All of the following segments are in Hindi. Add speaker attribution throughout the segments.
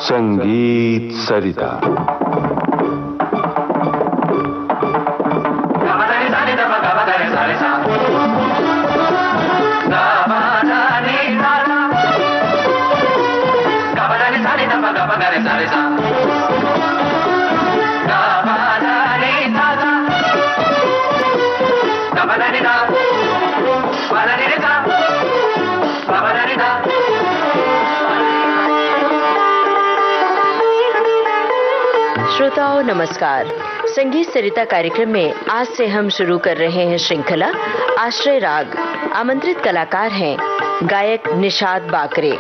Speaker 1: संगीत सरिता।
Speaker 2: श्रोताओं नमस्कार। संगीत सरिता कार्यक्रम में आज से हम शुरू कर रहे हैं श्रृंखला आश्रय राग। आमंत्रित कलाकार हैं गायक निषाद बाकरे।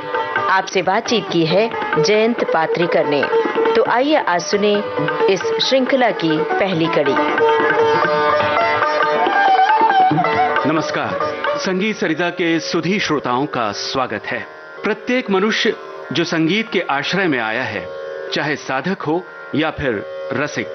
Speaker 2: आपसे बातचीत की है जयंत पात्रीकर ने। तो आइए आज सुने इस श्रृंखला की पहली कड़ी।
Speaker 3: नमस्कार। संगीत सरिता के सुधी श्रोताओं का स्वागत है। प्रत्येक मनुष्य जो संगीत के आश्रय में आया है, चाहे साधक हो या फिर रसिक,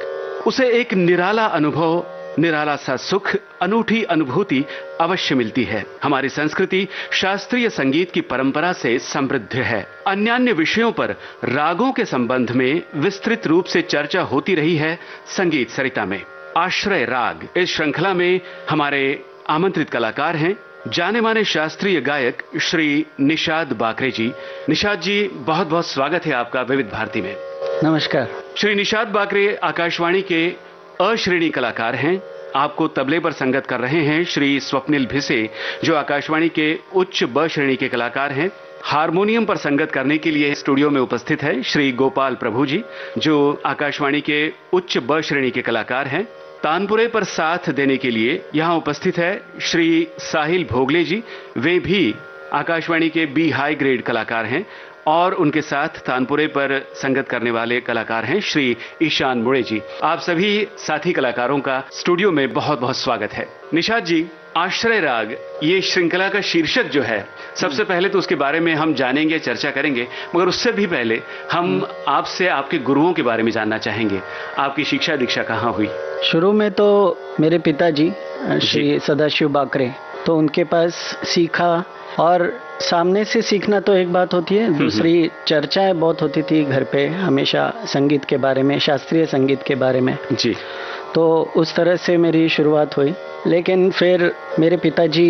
Speaker 3: उसे एक निराला अनुभव, निराला सा सुख, अनूठी अनुभूति अवश्य मिलती है। हमारी संस्कृति शास्त्रीय संगीत की परंपरा से समृद्ध है। अन्यान्य विषयों पर रागों के संबंध में विस्तृत रूप से चर्चा होती रही है संगीत सरिता में। आश्रय राग इस श्रृंखला में हमारे आमंत्रित कलाकार हैं जाने माने शास्त्रीय गायक श्री निषाद बाकरे जी। निषाद जी, बहुत बहुत स्वागत है आपका विविध भारती में।
Speaker 4: नमस्कार।
Speaker 3: श्री निषाद बाकरे आकाशवाणी के अश्रेणी कलाकार हैं। आपको तबले पर संगत कर रहे हैं श्री स्वप्निल भिसे, जो आकाशवाणी के उच्च ब श्रेणी के कलाकार हैं। हारमोनियम पर संगत करने के लिए स्टूडियो में उपस्थित है श्री गोपाल प्रभु जी, जो आकाशवाणी के उच्च ब श्रेणी के कलाकार हैं। तानपुरे पर साथ देने के लिए यहाँ उपस्थित है श्री साहिल भोगले जी, वे भी आकाशवाणी के बी हाई ग्रेड कलाकार हैं। और उनके साथ तानपुरे पर संगत करने वाले कलाकार हैं श्री ईशान मुड़े जी। आप सभी साथी कलाकारों का स्टूडियो में बहुत बहुत स्वागत है। निषाद जी, आश्रय राग ये श्रृंखला का शीर्षक जो है, सबसे पहले तो उसके बारे में हम जानेंगे, चर्चा करेंगे, मगर उससे भी पहले हम आपसे आपके गुरुओं के बारे में जानना चाहेंगे। आपकी शिक्षा दीक्षा कहाँ हुई?
Speaker 4: शुरू में तो मेरे पिताजी श्री सदाशिव बाकरे, तो उनके पास सीखा। और सामने से सीखना तो एक बात होती है, दूसरी चर्चाएं बहुत होती थी घर पे हमेशा संगीत के बारे में, शास्त्रीय संगीत के बारे में जी। तो उस तरह से मेरी शुरुआत हुई। लेकिन फिर मेरे पिताजी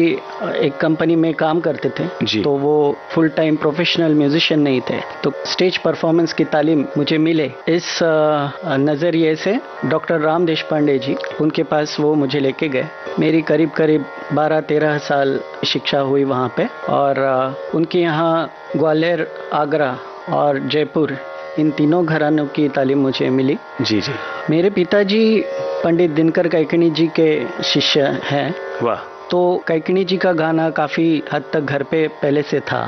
Speaker 4: एक कंपनी में काम करते थे, तो वो फुल टाइम प्रोफेशनल म्यूजिशियन नहीं थे, तो स्टेज परफॉर्मेंस की तालीम मुझे मिले इस नज़रिए से डॉक्टर राम देशपांडे जी, उनके पास वो मुझे लेके गए। मेरी करीब 12-13 साल शिक्षा हुई वहाँ पे। और उनके यहाँ ग्वालियर, आगरा और जयपुर, इन तीनों घरानों की तालीम मुझे मिली। जी जी। मेरे पिताजी पंडित दिनकर कैकणी जी के शिष्य हैं। वाह। तो कैकणी जी का गाना काफ़ी हद तक घर पे पहले से था।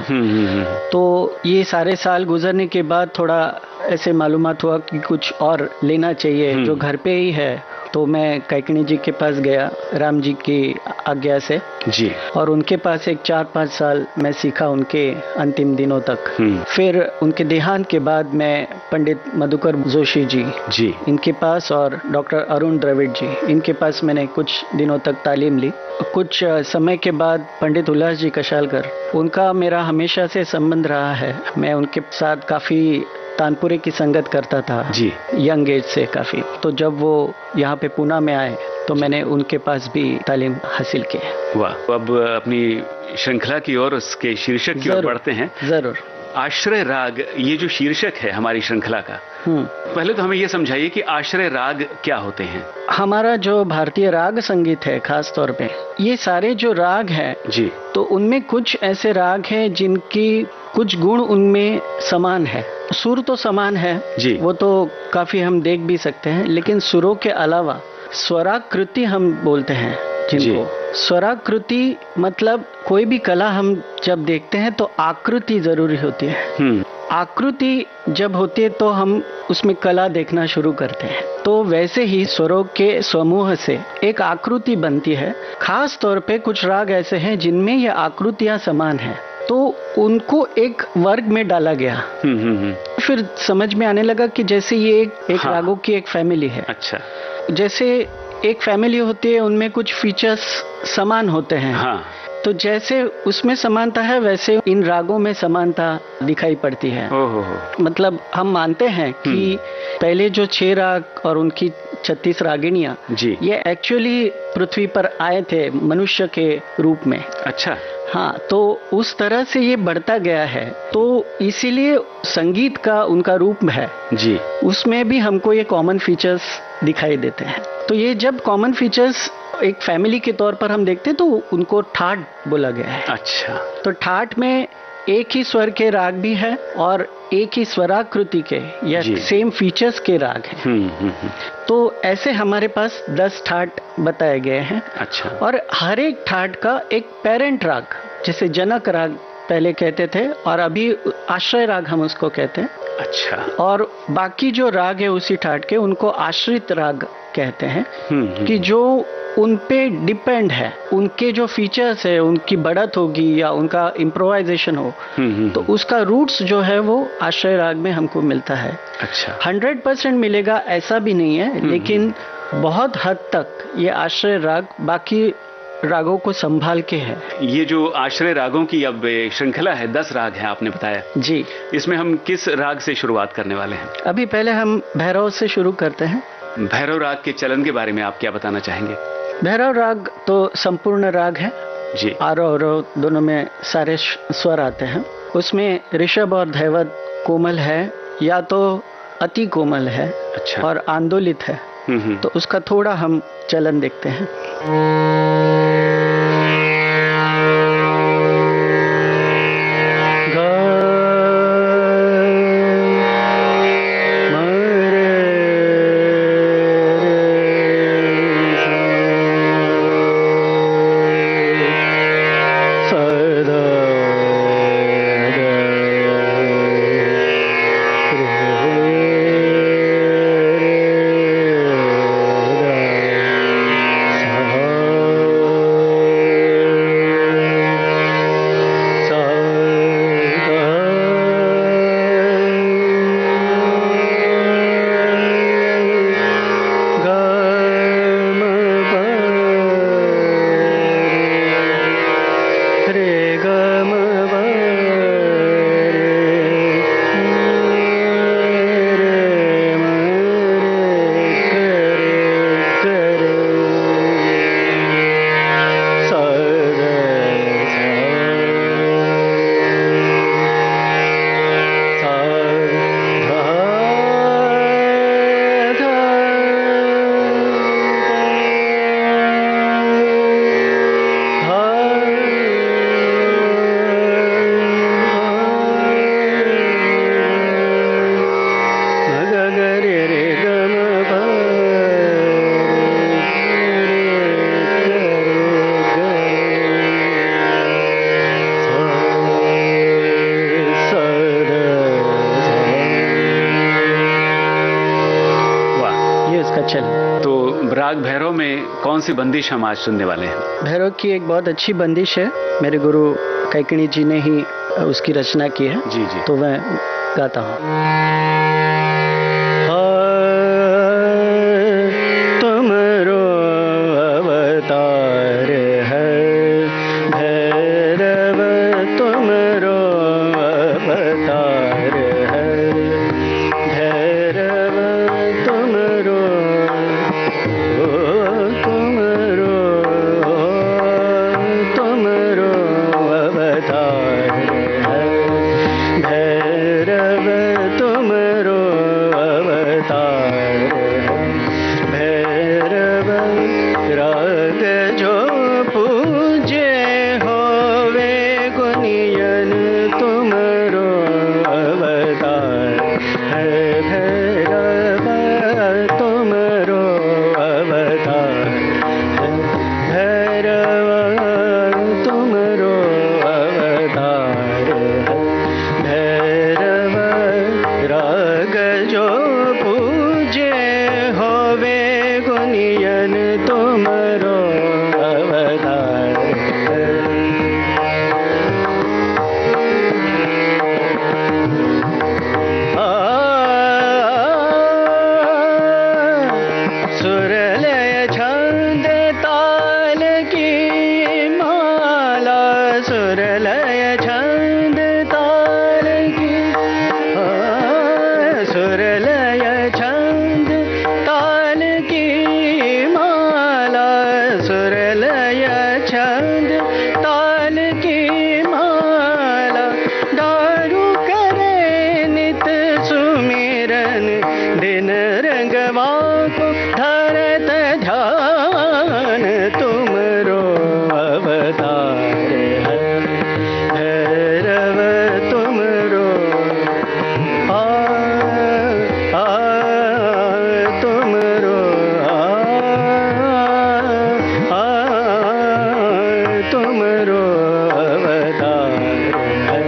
Speaker 4: तो ये सारे साल गुजरने के बाद थोड़ा ऐसे मालूमात हुआ कि कुछ और लेना चाहिए जो घर पे ही है। तो मैं कैकणी जी के पास गया राम जी की आज्ञा से जी, और उनके पास एक 4-5 साल मैं सीखा उनके अंतिम दिनों तक। फिर उनके देहांत के बाद मैं पंडित मधुकर जोशी जी इनके पास और डॉक्टर अरुण द्रविड़ जी, इनके पास मैंने कुछ दिनों तक तालीम ली। कुछ समय के बाद पंडित उल्लास जी कशालकर, उनका मेरा हमेशा से संबंध रहा है। मैं उनके साथ काफ़ी तानपुरे की संगत करता था जी, यंग एज से काफ़ी। तो जब वो यहाँ पे पूना में आए तो मैंने उनके पास भी तालीम हासिल की।
Speaker 3: वाह। अब अपनी श्रृंखला की ओर, उसके शीर्षक की ओर बढ़ते हैं।
Speaker 4: जरूर।
Speaker 3: आश्रय राग ये जो शीर्षक है हमारी श्रृंखला का, पहले तो हमें ये समझाइए कि आश्रय राग क्या होते हैं।
Speaker 4: हमारा जो भारतीय राग संगीत है, खास तौर पे ये सारे जो राग हैं जी, तो उनमें कुछ ऐसे राग हैं जिनकी कुछ गुण उनमें समान है। सुर तो समान है जी, वो तो काफी हम देख भी सकते हैं, लेकिन सुरों के अलावा स्वराकृति हम बोलते हैं जिनको। स्वराकृति मतलब कोई भी कला हम जब देखते हैं तो आकृति जरूरी होती है। आकृति जब होती है तो हम उसमें कला देखना शुरू करते हैं। तो वैसे ही स्वरों के समूह से एक आकृति बनती है। खास तौर पे कुछ राग ऐसे हैं जिनमें ये आकृतियां समान हैं, तो उनको एक वर्ग में डाला गया। फिर समझ में आने लगा कि जैसे ये एक रागों की एक फैमिली है। अच्छा। जैसे एक फैमिली होती है, उनमें कुछ फीचर्स समान होते हैं।
Speaker 3: हाँ।
Speaker 4: तो जैसे उसमें समानता है वैसे इन रागों में समानता दिखाई पड़ती है। मतलब हम मानते हैं कि पहले जो 6 राग और उनकी 36 रागिणियां, ये एक्चुअली पृथ्वी पर आए थे मनुष्य के रूप में।
Speaker 3: अच्छा।
Speaker 4: हाँ, तो उस तरह से ये बढ़ता गया है, तो इसीलिए संगीत का उनका रूप है जी, उसमें भी हमको ये कॉमन फीचर्स दिखाई देते हैं। तो ये जब कॉमन फीचर्स एक फैमिली के तौर पर हम देखते हैं तो उनको ठाट बोला गया है।
Speaker 3: अच्छा।
Speaker 4: तो ठाट में एक ही स्वर के राग भी है और एक ही स्वराकृति के या सेम फीचर्स के राग हैं। तो ऐसे हमारे पास 10 ठाट बताए गए हैं।
Speaker 3: अच्छा।
Speaker 4: और हर एक ठाट का एक पेरेंट राग, जैसे जनक राग पहले कहते थे और अभी आश्रय राग हम उसको कहते हैं।
Speaker 3: अच्छा।
Speaker 4: और बाकी जो राग है उसी ठाट के, उनको आश्रित राग कहते हैं कि जो उन पे डिपेंड है, उनके जो फीचर्स है, उनकी बढ़त होगी या उनका इम्प्रोवाइजेशन हो, तो उसका रूट्स जो है वो आश्रय राग में हमको मिलता है।
Speaker 3: अच्छा।
Speaker 4: 100% मिलेगा ऐसा भी नहीं है, लेकिन बहुत हद तक ये आश्रय राग बाकी रागों को संभाल के है।
Speaker 3: ये जो आश्रय रागों की अब श्रृंखला है, 10 राग हैं आपने बताया
Speaker 4: जी,
Speaker 3: इसमें हम किस राग से शुरुआत करने वाले हैं?
Speaker 4: अभी पहले हम भैरव से शुरू करते हैं।
Speaker 3: भैरव राग के चलन के बारे में आप क्या बताना चाहेंगे?
Speaker 4: भैरव राग तो संपूर्ण राग है
Speaker 3: जी,
Speaker 4: आरोह अवरोह दोनों में सारे स्वर आते हैं। उसमें ऋषभ और धैवत कोमल है या तो अति कोमल है।
Speaker 3: अच्छा।
Speaker 4: और आंदोलित है। तो उसका थोड़ा हम चलन देखते हैं।
Speaker 3: तो राग भैरव में कौन सी बंदिश हम आज सुनने वाले हैं?
Speaker 4: भैरव की एक बहुत अच्छी बंदिश है, मेरे गुरु कैकिणी जी ने ही उसकी रचना की है।
Speaker 3: जी जी।
Speaker 4: तो मैं गाता हूँ। तुमरो अवतार है भैरव, तुमरो अवतार है भैरव, तुमरो अवतार है भैरव, तुमरो सुरलय छंद ताल की, सुरलय छंद ताल की माला, सुरलय छंद ताल की माला, दारू करे नित सुमिरन, दिन रंगवा को धरत ध्यान, तुमरो अवतार है भैरव तुमरो, तुमरो तुमरो अवतार है।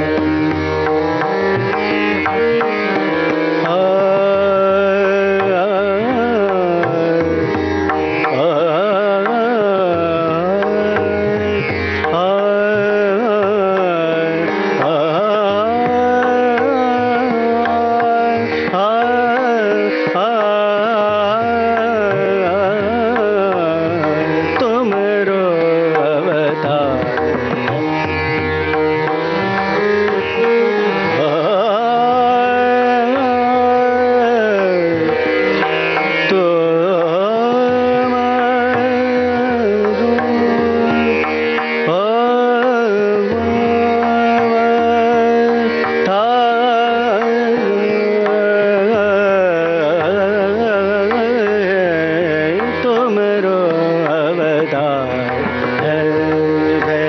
Speaker 4: तुमरो अवतार तुमरो अवतार है भैरव तुमरो, तुमरो अवतार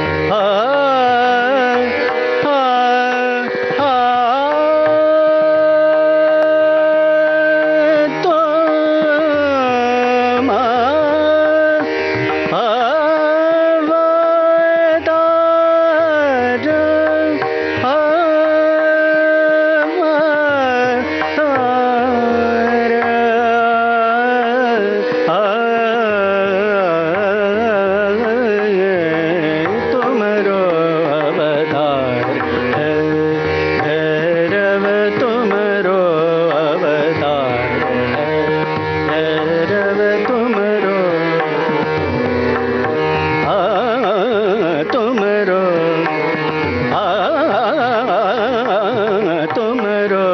Speaker 4: है भैरव तुमरो अवतार है भैरव तुमरो, तुमरो तुमरो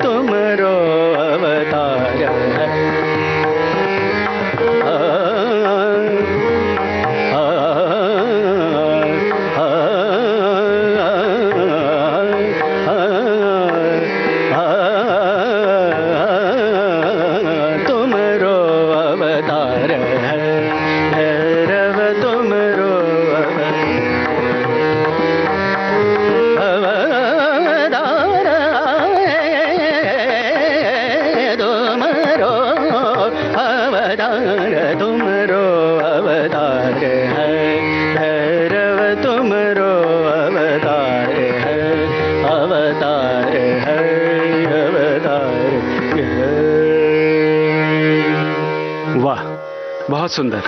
Speaker 4: तुमरो अवतार है। तुमरो अवतार है भैरव तुमरो अवतार, तुमरो अवतार, तुमरो अवतार है भैरव तुमरो अवतार है, अवतार है अवतार है।
Speaker 3: वाह, बहुत सुंदर।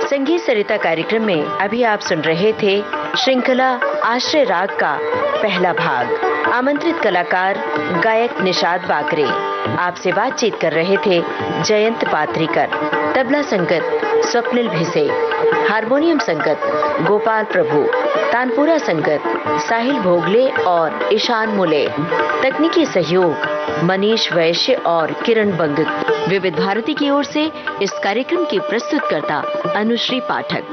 Speaker 2: संगीत सरिता कार्यक्रम में अभी आप सुन रहे थे श्रृंखला आश्रय राग का पहला भाग। आमंत्रित कलाकार गायक निषाद बाकरे। आपसे बातचीत कर रहे थे जयंत पात्रीकर। तबला संगत स्वप्निल भिसे, हारमोनियम संगत गोपाल प्रभु, तानपुरा संगत साहिल भोगले और ईशान मुले, तकनीकी सहयोग मनीष वैश्य और किरण बंग। विविध भारती की ओर से इस कार्यक्रम की प्रस्तुतकर्ता अनुश्री पाठक।